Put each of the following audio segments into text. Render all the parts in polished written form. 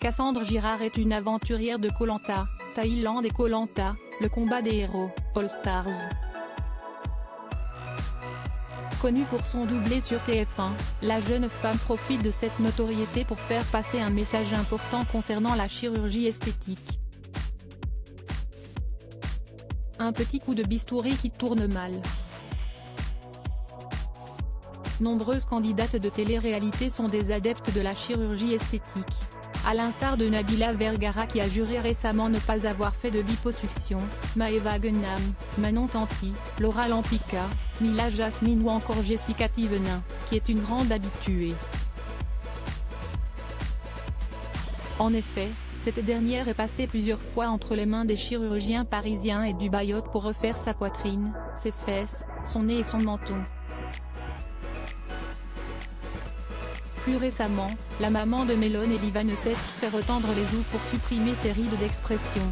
Cassandre Girard est une aventurière de Koh Lanta, Thaïlande et Koh Lanta, le combat des héros, All Stars. Connue pour son doublé sur TF1, la jeune femme profite de cette notoriété pour faire passer un message important concernant la chirurgie esthétique. Un petit coup de bistouri qui tourne mal. Nombreuses candidates de télé-réalité sont des adeptes de la chirurgie esthétique. À l'instar de Nabila Vergara qui a juré récemment ne pas avoir fait de liposuction, Maëva Gunnam, Manon Tanti, Laura Lampika, Mila Jasmine ou encore Jessica Thivenin, qui est une grande habituée. En effet, cette dernière est passée plusieurs fois entre les mains des chirurgiens parisiens et du Bayotte pour refaire sa poitrine, ses fesses, son nez et son menton. Plus récemment, la maman de Mélone Eliva ne cesse de faire retendre les joues pour supprimer ses rides d'expression.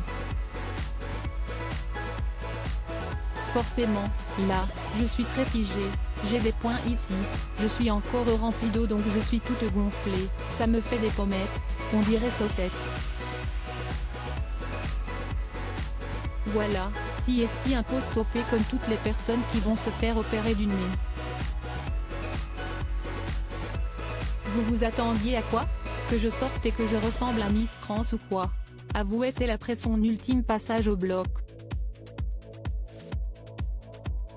Forcément, là, je suis très figée, j'ai des points ici, je suis encore remplie d'eau donc je suis toute gonflée, ça me fait des pommettes, on dirait saucette. Voilà, si esti un peu stoppé comme toutes les personnes qui vont se faire opérer du nez. Vous vous attendiez à quoi? Que je sorte et que je ressemble à Miss France ou quoi? Avouait-elle après son ultime passage au bloc.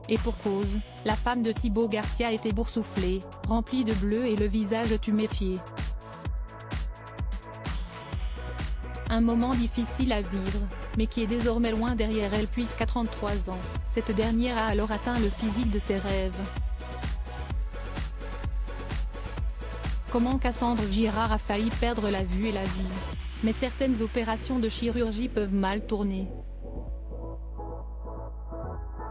Et pour cause, la femme de Thibaut Garcia était boursouflée, remplie de bleu et le visage tuméfié. Un moment difficile à vivre, mais qui est désormais loin derrière elle puisqu'à 33 ans, cette dernière a alors atteint le physique de ses rêves. Comment Cassandre Girard a failli perdre la vue et la vie. Mais certaines opérations de chirurgie peuvent mal tourner.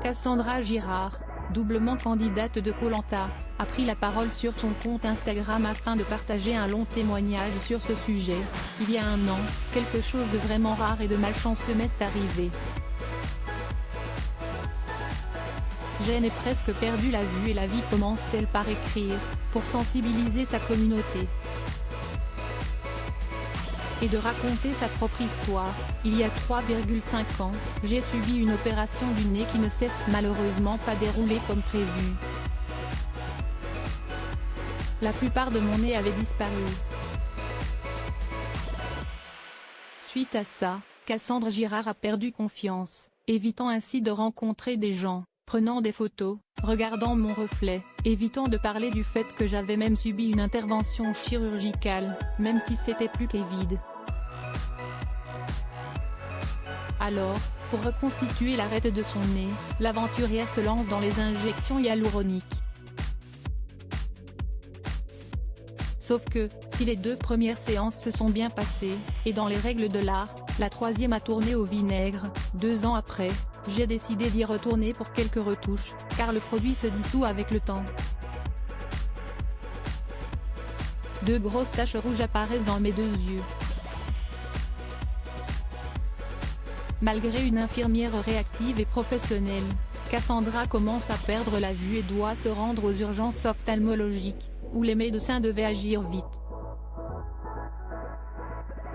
Cassandra Girard, doublement candidate de Koh Lanta, a pris la parole sur son compte Instagram afin de partager un long témoignage sur ce sujet. Il y a un an, quelque chose de vraiment rare et de malchanceux m'est arrivé. Je n'ai presque perdu la vue et la vie commence-t-elle par écrire, pour sensibiliser sa communauté. Et de raconter sa propre histoire. Il y a 3,5 ans, j'ai subi une opération du nez qui ne s'est malheureusement pas déroulée comme prévu. La plupart de mon nez avait disparu. Suite à ça, Cassandre Girard a perdu confiance, évitant ainsi de rencontrer des gens, prenant des photos, regardant mon reflet, évitant de parler du fait que j'avais même subi une intervention chirurgicale, même si c'était plus qu'évident. Alors, pour reconstituer l'arête de son nez, l'aventurière se lance dans les injections hyaluroniques. Sauf que, si les 2 premières séances se sont bien passées, et dans les règles de l'art, la 3e a tourné au vinaigre, 2 ans après, j'ai décidé d'y retourner pour quelques retouches, car le produit se dissout avec le temps. 2 grosses taches rouges apparaissent dans mes 2 yeux. Malgré une infirmière réactive et professionnelle, Cassandra commence à perdre la vue et doit se rendre aux urgences ophtalmologiques, où les médecins devaient agir vite.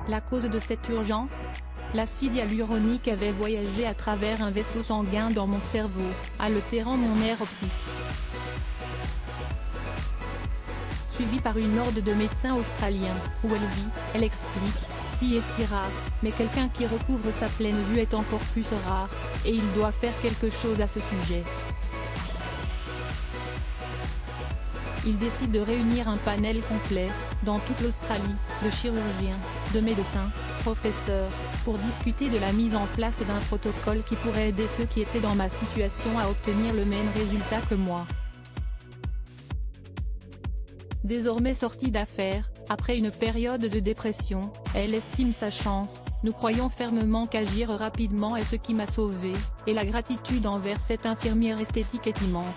La cause de cette urgence? L'acide hyaluronique avait voyagé à travers un vaisseau sanguin dans mon cerveau, altérant mon nerf optique. Suivie par une horde de médecins australiens, où elle vit, elle explique, si est rare, mais quelqu'un qui recouvre sa pleine vue est encore plus rare, et il doit faire quelque chose à ce sujet. Il décide de réunir un panel complet, dans toute l'Australie, de chirurgiens, de médecins, professeurs, pour discuter de la mise en place d'un protocole qui pourrait aider ceux qui étaient dans ma situation à obtenir le même résultat que moi. Désormais sortie d'affaires, après une période de dépression, elle estime sa chance, nous croyons fermement qu'agir rapidement est ce qui m'a sauvée, et la gratitude envers cette infirmière esthétique est immense.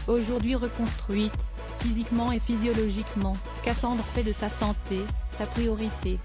Aujourd'hui reconstruite, physiquement et physiologiquement, Cassandre fait de sa santé, sa priorité.